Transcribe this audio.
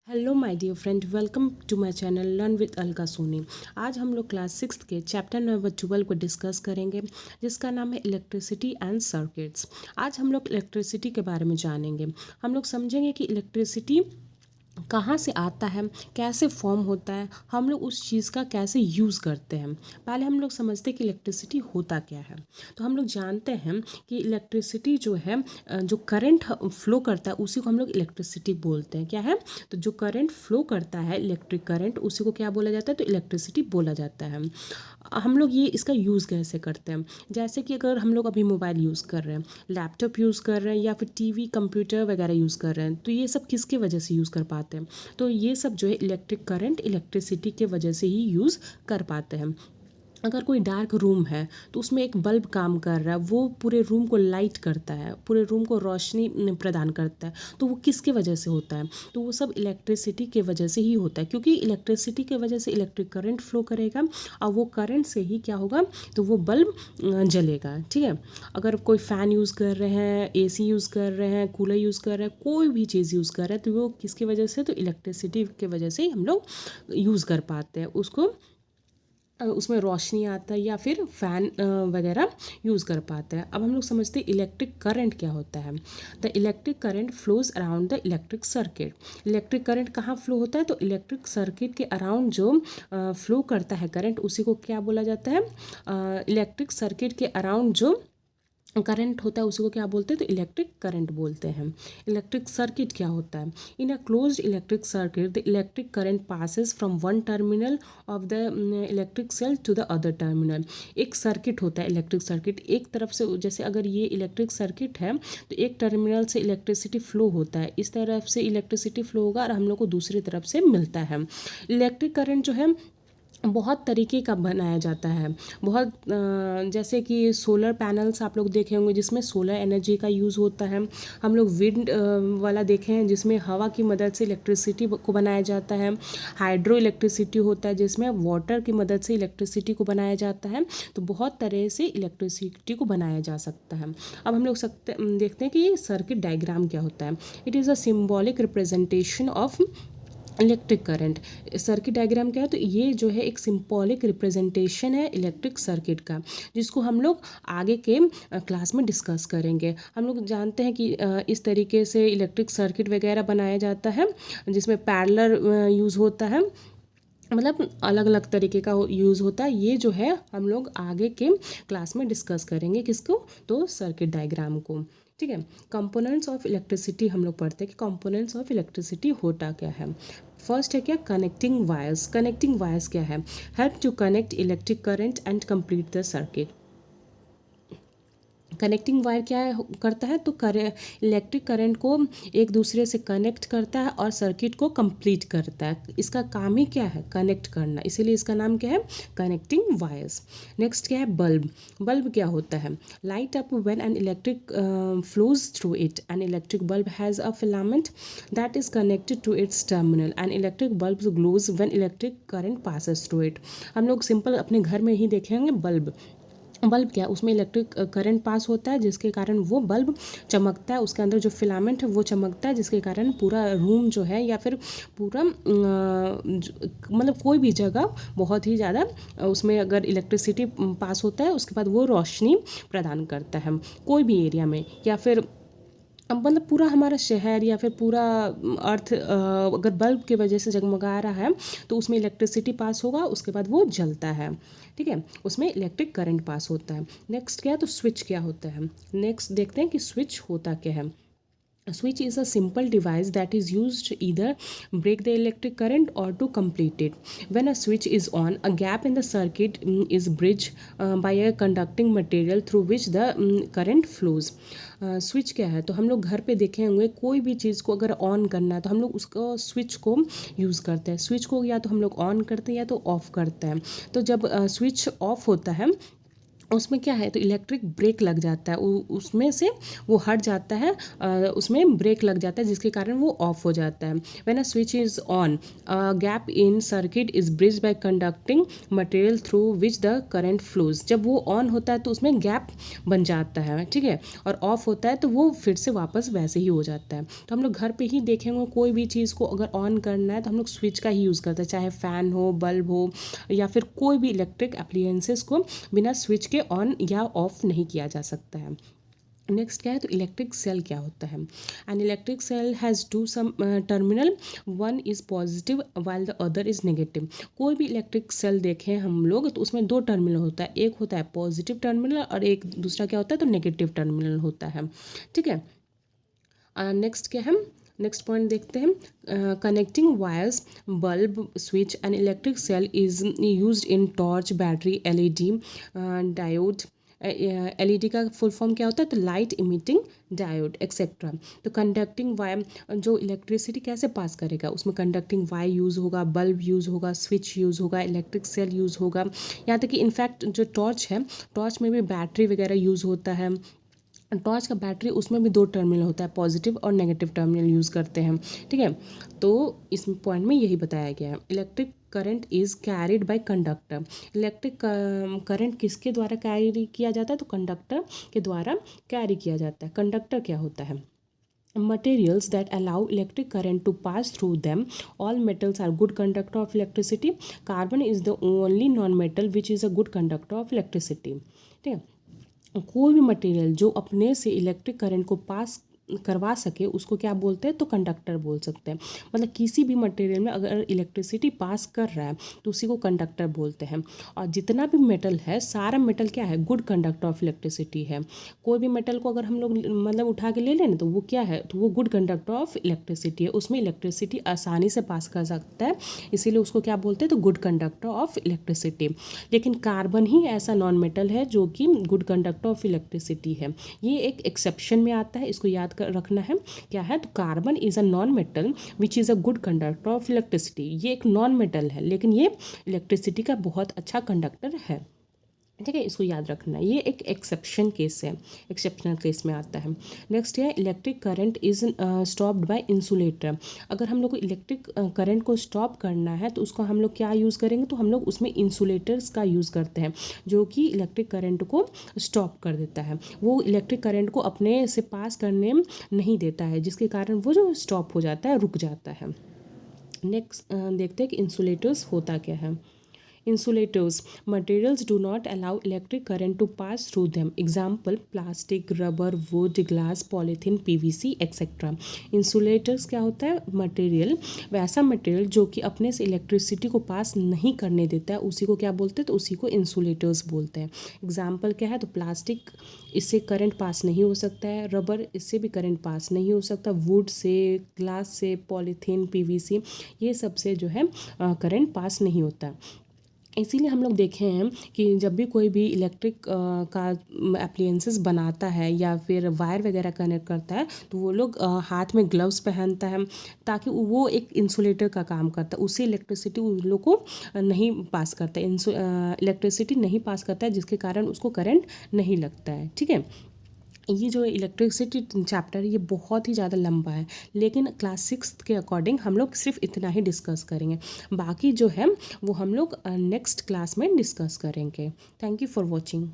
Hello my dear friend, welcome to my channel learn with Alka Soni. आज हम लोग class 6 के चैप्टर नंबर 12 को डिस्कस करेंगे, जिसका नाम है इलेक्ट्रिसिटी एंड सर्किट्स। आज हम लोग इलेक्ट्रिसिटी के बारे में जानेंगे। हम लोग समझेंगे कि इलेक्ट्रिसिटी कहाँ से आता है, कैसे फॉर्म होता है, हम लोग उस चीज़ का कैसे यूज़ करते हैं। पहले हम लोग समझते हैं कि इलेक्ट्रिसिटी होता क्या है। तो हम लोग जानते हैं कि इलेक्ट्रिसिटी जो है, जो करंट फ्लो करता है उसी को हम लोग इलेक्ट्रिसिटी बोलते हैं। क्या है? तो जो करंट फ्लो करता है, इलेक्ट्रिक करंट, उसी को क्या बोला जाता है? तो इलेक्ट्रिसिटी बोला जाता है। हम लोग ये इसका यूज़ कैसे करते हैं? जैसे कि अगर हम लोग अभी मोबाइल यूज़ कर रहे हैं, लैपटॉप यूज़ कर रहे हैं या फिर टीवी कंप्यूटर वगैरह यूज़ कर रहे हैं, तो ये सब किसके वजह से यूज़ कर पाते हैं? तो ये सब जो है इलेक्ट्रिक करंट, इलेक्ट्रिसिटी के वजह से ही यूज़ कर पाते हैं। अगर कोई डार्क रूम है तो उसमें एक बल्ब काम कर रहा है, वो पूरे रूम को लाइट करता है, पूरे रूम को रोशनी प्रदान करता है। तो वो किसके वजह से होता है? तो वो सब इलेक्ट्रिसिटी के वजह से ही होता है, क्योंकि इलेक्ट्रिसिटी के वजह से इलेक्ट्रिक करंट फ्लो करेगा और वो करंट से ही क्या होगा? तो वो बल्ब जलेगा। ठीक है। अगर कोई फ़ैन यूज़ कर रहे हैं, एसी यूज़ कर रहे हैं, कूलर यूज़ कर रहे हैं, कोई भी चीज़ यूज़ कर रहे हैं, तो वो किसकी वजह से? तो इलेक्ट्रिसिटी के वजह से ही हम लोग यूज़ कर पाते हैं उसको। उसमें रोशनी आता है या फिर फ़ैन वगैरह यूज़ कर पाते हैं। अब हम लोग समझते हैं इलेक्ट्रिक करंट क्या होता है। The electric current flows around the electric circuit. Electric current कहाँ फ्लो होता है? तो इलेक्ट्रिक सर्किट के अराउंड जो फ्लो करता है करंट, उसी को क्या बोला जाता है? इलेक्ट्रिक सर्किट के अराउंड जो करंट होता है उसी को क्या बोलते हैं? तो इलेक्ट्रिक करंट बोलते हैं। इलेक्ट्रिक सर्किट क्या होता है? In a closed electric circuit the electric current passes from one terminal of the electric cell to the other terminal. एक सर्किट होता है इलेक्ट्रिक सर्किट, एक तरफ से, जैसे अगर ये इलेक्ट्रिक सर्किट है तो एक टर्मिनल से इलेक्ट्रिसिटी फ्लो होता है, इस तरफ से इलेक्ट्रिसिटी फ्लो होगा और हम लोग को दूसरी तरफ से मिलता है। इलेक्ट्रिक करंट जो है बहुत तरीके का बनाया जाता है। बहुत जैसे कि सोलर पैनल्स आप लोग देखे होंगे जिसमें सोलर एनर्जी का यूज़ होता है। हम लोग विंड वाला देखे हैं जिसमें हवा की मदद से इलेक्ट्रिसिटी को बनाया जाता है। हाइड्रो इलेक्ट्रिसिटी होता है जिसमें वाटर की मदद से इलेक्ट्रिसिटी को बनाया जाता है। तो बहुत तरह से इलेक्ट्रिसिटी को बनाया जा सकता है। अब हम लोग देखते हैं कि ये सर्किट डायग्राम क्या होता है। It is a symbolic representation of electric current. Circuit diagram क्या है? तो ये जो है एक सिंबॉलिक रिप्रेजेंटेशन है इलेक्ट्रिक सर्किट का, जिसको हम लोग आगे के क्लास में डिस्कस करेंगे। हम लोग जानते हैं कि इस तरीके से इलेक्ट्रिक सर्किट वगैरह बनाया जाता है, जिसमें पैरेलल यूज़ होता है, मतलब अलग अलग तरीके का यूज़ होता है। ये जो है हम लोग आगे के क्लास में डिस्कस करेंगे, किसको? तो सर्किट डायग्राम को। ठीक है। कंपोनेंट्स ऑफ इलेक्ट्रिसिटी हम लोग पढ़ते हैं कि कंपोनेंट्स ऑफ इलेक्ट्रिसिटी होता क्या है। फर्स्ट है क्या? Connecting wires. कनेक्टिंग वायर्स क्या है? Help to connect electric current and complete the circuit. Connecting wire क्या करता है? तो इलेक्ट्रिक करंट को एक दूसरे से कनेक्ट करता है और सर्किट को कंप्लीट करता है। इसका काम ही क्या है? कनेक्ट करना, इसीलिए इसका नाम क्या है? Connecting wires. नेक्स्ट क्या है? बल्ब। बल्ब क्या होता है? Light up when an electric flows through it. An electric bulb has a filament that is connected to its terminal. An electric bulb glows when electric current passes through it. हम लोग simple अपने घर में ही देखेंगे bulb. Bulb क्या? उसमें electric current pass होता है जिसके कारण वो बल्ब चमकता है, उसके अंदर जो फिलामेंट है वो चमकता है, जिसके कारण पूरा रूम जो है या फिर पूरा मतलब कोई भी जगह बहुत ही ज़्यादा उसमें अगर इलेक्ट्रिसिटी पास होता है उसके बाद वो रोशनी प्रदान करता है कोई भी एरिया में, या फिर अब मतलब पूरा हमारा शहर या फिर पूरा अर्थ अगर बल्ब की वजह से जगमगा रहा है तो उसमें इलेक्ट्रिसिटी पास होगा, उसके बाद वो जलता है। ठीक है। उसमें इलेक्ट्रिक करंट पास होता है। नेक्स्ट क्या है? तो स्विच क्या होता है? नेक्स्ट देखते हैं कि स्विच होता क्या है। A switch is a simple device that is used to either break the electric current or to complete it. When a switch is on, a gap in the circuit is bridged by a conducting material through which the current flows. Switch क्या है? तो हम लोग घर पे देखे होंगे कोई भी चीज़ को अगर ऑन करना है तो हम लोग उसको स्विच को यूज़ करते हैं। स्विच को या तो हम लोग ऑन करते हैं या तो ऑफ़ करते हैं। तो जब स्विच ऑफ होता है उसमें क्या है, तो इलेक्ट्रिक ब्रेक लग जाता है, उसमें से वो हट जाता है, उसमें ब्रेक लग जाता है जिसके कारण वो ऑफ हो जाता है। When a switch is on, gap in circuit is bridge bye conducting material through which the current flows. जब वो ऑन होता है तो उसमें गैप बन जाता है, ठीक है, और ऑफ होता है तो वो फिर से वापस वैसे ही हो जाता है। तो हम लोग घर पे ही देखेंगे कोई भी चीज़ को अगर ऑन करना है तो हम लोग स्विच का ही यूज़ करते हैं, चाहे फ़ैन हो, बल्ब हो, या फिर कोई भी इलेक्ट्रिक अप्लायंसेस को बिना स्विच के ऑन या ऑफ नहीं किया जा सकता है। नेक्स्ट क्या है, तो इलेक्ट्रिक सेल क्या होता है। An electric cell has two some terminal, one is positive while the other is negative. कोई भी इलेक्ट्रिक सेल देखें हम लोग तो उसमें दो टर्मिनल होता है, एक होता है पॉजिटिव टर्मिनल और एक दूसरा क्या होता है, तो नेगेटिव टर्मिनल होता है, ठीक है। नेक्स्ट क्या है, नेक्स्ट पॉइंट देखते हैं। Connecting wires, bulb, switch and electric cell is used in torch, battery, LED, diode. LED का फुल फॉर्म क्या होता है, तो लाइट इमिटिंग डायोड एक्सेट्रा। तो कंडक्टिंग वायर जो इलेक्ट्रिसिटी कैसे पास करेगा, उसमें कंडक्टिंग वायर यूज़ होगा, बल्ब यूज़ होगा, स्विच यूज़ होगा, इलेक्ट्रिक सेल यूज़ होगा। यहाँ तक कि इनफैक्ट जो टॉर्च है, टॉर्च में भी बैटरी वगैरह यूज़ होता है। टॉर्च का बैटरी उसमें भी दो टर्मिनल होता है, पॉजिटिव और नेगेटिव टर्मिनल यूज़ करते हैं, ठीक है। तो इस पॉइंट में यही बताया गया है। Electric current is carried by conductor. Electric current किसके द्वारा कैरी किया जाता है, तो कंडक्टर के द्वारा कैरी किया जाता है। कंडक्टर क्या होता है, materials that allow electric current to pass through them. All metals are good conductor of electricity. Carbon is the only non-metal which is a good conductor of electricity, ठीक है। कोई भी मटेरियल जो अपने से इलेक्ट्रिक करंट को पास करवा सके उसको क्या बोलते हैं, तो कंडक्टर बोल सकते हैं। मतलब किसी भी मटेरियल में अगर इलेक्ट्रिसिटी पास कर रहा है तो उसी को कंडक्टर बोलते हैं। और जितना भी मेटल है, सारा मेटल क्या है, गुड कंडक्टर ऑफ इलेक्ट्रिसिटी है। कोई भी मेटल को अगर हम लोग मतलब उठा के ले लें ना तो वो क्या है, तो वो गुड कंडक्टर ऑफ इलेक्ट्रिसिटी है, उसमें इलेक्ट्रिसिटी आसानी से पास कर सकता है, इसीलिए उसको क्या बोलते हैं, तो गुड कंडक्टर ऑफ इलेक्ट्रिसिटी। लेकिन कार्बन ही ऐसा नॉन मेटल है जो कि गुड कंडक्टर ऑफ इलेक्ट्रिसिटी है। ये एक एक्सेप्शन में आता है, इसको याद कर रखना है। क्या है, तो carbon is a non metal which is a good conductor of electricity. ये एक नॉन मेटल है लेकिन ये इलेक्ट्रिसिटी का बहुत अच्छा कंडक्टर है, ठीक है, इसको याद रखना है। ये एक एक्सेप्शन केस है, एक्सेप्शनल केस में आता है। नेक्स्ट है, electric current is stopped bye insulator. अगर हम लोग को इलेक्ट्रिक करंट को स्टॉप करना है तो उसको हम लोग क्या यूज़ करेंगे, तो हम लोग उसमें इंसुलेटर्स का यूज़ करते हैं जो कि इलेक्ट्रिक करंट को स्टॉप कर देता है। वो इलेक्ट्रिक करंट को अपने से पास करने नहीं देता है, जिसके कारण वो जो स्टॉप हो जाता है, रुक जाता है। नेक्स्ट देखते हैं कि इंसुलेटर्स होता क्या है। Insulators, materials do not allow electric current to pass through them. Example, plastic, rubber, wood, glass, polythene, PVC, etc. Insulators क्या होता है, मटेरियल, वैसा मटेरियल जो कि अपने से इलेक्ट्रिसिटी को पास नहीं करने देता है, उसी को क्या बोलते हैं, तो उसी को इंसुलेटर्स बोलते हैं। एग्जाम्पल क्या है, तो प्लास्टिक, इससे करंट पास नहीं हो सकता है, रबर, इससे भी करंट पास नहीं हो सकता, वुड से, ग्लास से, पॉलीथीन, PVC, ये सब से जो है करंट पास नहीं होता। इसीलिए हम लोग देखे हैं कि जब भी कोई भी इलेक्ट्रिक का एप्लियंसेस बनाता है या फिर वायर वगैरह कनेक्ट करता है तो वो लोग हाथ में ग्लव्स पहनता है, ताकि वो एक इंसुलेटर का काम करता है, उससे इलेक्ट्रिसिटी उन लोग को नहीं पास करता है, इलेक्ट्रिसिटी नहीं पास करता है, जिसके कारण उसको करंट नहीं लगता है, ठीक है। ये जो इलेक्ट्रिसिटी चैप्टर है ये बहुत ही ज़्यादा लंबा है, लेकिन क्लास 6 के अकॉर्डिंग हम लोग सिर्फ इतना ही डिस्कस करेंगे, बाकी जो है वो हम लोग नेक्स्ट क्लास में डिस्कस करेंगे। Thank you for watching.